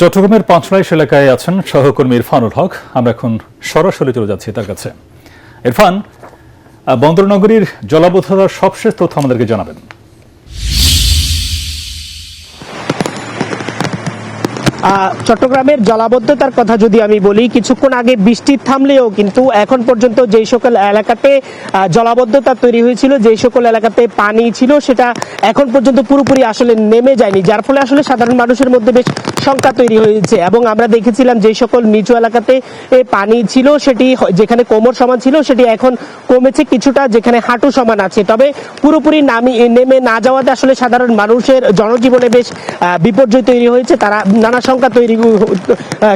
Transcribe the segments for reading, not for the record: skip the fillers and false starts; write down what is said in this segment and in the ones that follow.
চট্টগ্রামের পাঁচলাইশ এলাকায় আছেন সহকর্মী ইরফানুল হক। আমরা এখন সরাসরি চলে যাচ্ছি তার কাছে। ইরফান, বন্দরনগরীর জলাবদ্ধতার সবশেষ তথ্য আমাদেরকে জানাবেন। চট্টগ্রামের জলাবদ্ধতার কথা যদি আমি বলি, কিছুক্ষণ আগে বৃষ্টি থামলেও কিন্তু এখন পর্যন্ত যেই সকল এলাকাতে জলাবদ্ধতা তৈরি হয়েছিল, যেই সকল এলাকাতে পানি ছিল, সেটা এখন পর্যন্ত পুরোপুরি আসলে নেমে যায়নি, যার ফলে আসলে সাধারণ মানুষের মধ্যে বেশ শঙ্কা তৈরি হয়েছে। এবং আমরা দেখেছিলাম যে সকল নিচু এলাকাতে পানি ছিল, সেটি যেখানে কোমর সমান ছিল সেটি এখন কমেছে কিছুটা, যেখানে হাঁটু সমান আছে। তবে পুরোপুরি নেমে না যাওয়াতে আসলে সাধারণ মানুষের জনজীবনে বেশ বিপর্যয় তৈরি হয়েছে। তারা নানা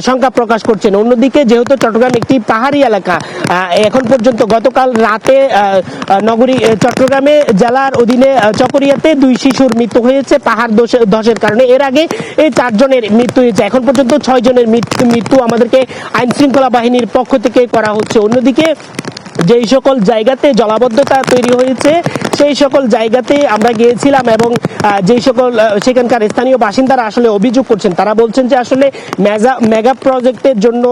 শঙ্কা প্রকাশ করছেন। অন্যদিকে যেহেতু চট্টগ্রাম একটি পাহাড়ি এলাকা, এখন পর্যন্ত গতকাল রাতে নগরী চট্টগ্রামে জেলার অধীনে চকরিয়াতে 2 শিশুর মৃত্যু হয়েছে পাহাড় ধসের কারণে। এর আগে এই 4 জনের মৃত্যু হয়েছে। এখন পর্যন্ত 6 জনের মৃত্যু আমাদেরকে আইন শৃঙ্খলা বাহিনীর পক্ষ থেকে করা হচ্ছে। অন্যদিকে যেই সকল জায়গাতে জলাবদ্ধতা তৈরি হয়েছে সেই সকল জায়গাতে আমরা গিয়েছিলাম এবং যেই সকল সেখানকার স্থানীয় বাসিন্দারা আসলে অভিযোগ করছেন, তারা বলছেন যে আসলে মেগা প্রজেক্টের জন্য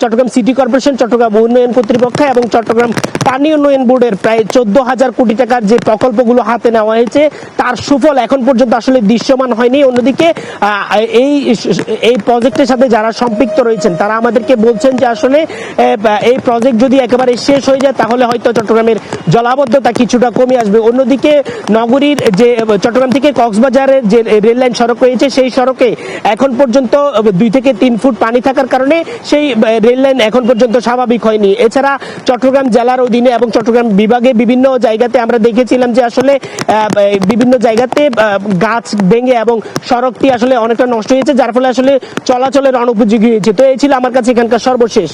চট্টগ্রাম সিটি কর্পোরেশন, চট্টগ্রাম উন্নয়ন কর্তৃপক্ষ এবং চট্টগ্রাম পানি উন্নয়ন বোর্ডের প্রায় 14,000 কোটি টাকার যে প্রকল্পগুলো হাতে নেওয়া হয়েছে তার সুফল এখন পর্যন্ত আসলে দৃশ্যমান হয়নি। অন্যদিকে এই প্রজেক্টের সাথে যারা সম্পৃক্ত রয়েছেন তারা আমাদেরকে বলছেন যে আসলে এই প্রজেক্ট যদি একেবারে শেষ হয়ে যায় তাহলে হয়তো চট্টগ্রামের জলাবদ্ধতা কিছুটা কমে আসবে। অন্যদিকে নগরীর যে চট্টগ্রাম থেকে কক্সবাজারের যে রেল লাইন সড়ক রয়েছে সেই সড়কে এখন পর্যন্ত 2 থেকে 3 ফুট পানি থাকার কারণে সেই রেল লাইন এখন পর্যন্ত স্বাভাবিক হয়নি। এছাড়া চট্টগ্রাম জেলার অধীনে এবং চট্টগ্রাম বিভাগে বিভিন্ন জায়গাতে আমরা দেখেছিলাম যে আসলে বিভিন্ন জায়গাতে গাছ ভেঙে এবং সড়কটি আসলে অনেকটা নষ্ট হয়েছে, যার ফলে আসলে চলাচলের অনুপযোগী হয়েছে। তো এই ছিল আমার কাছে এখানকার সর্বশেষ।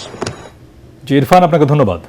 জি ইরফান, আপনাকে ধন্যবাদ।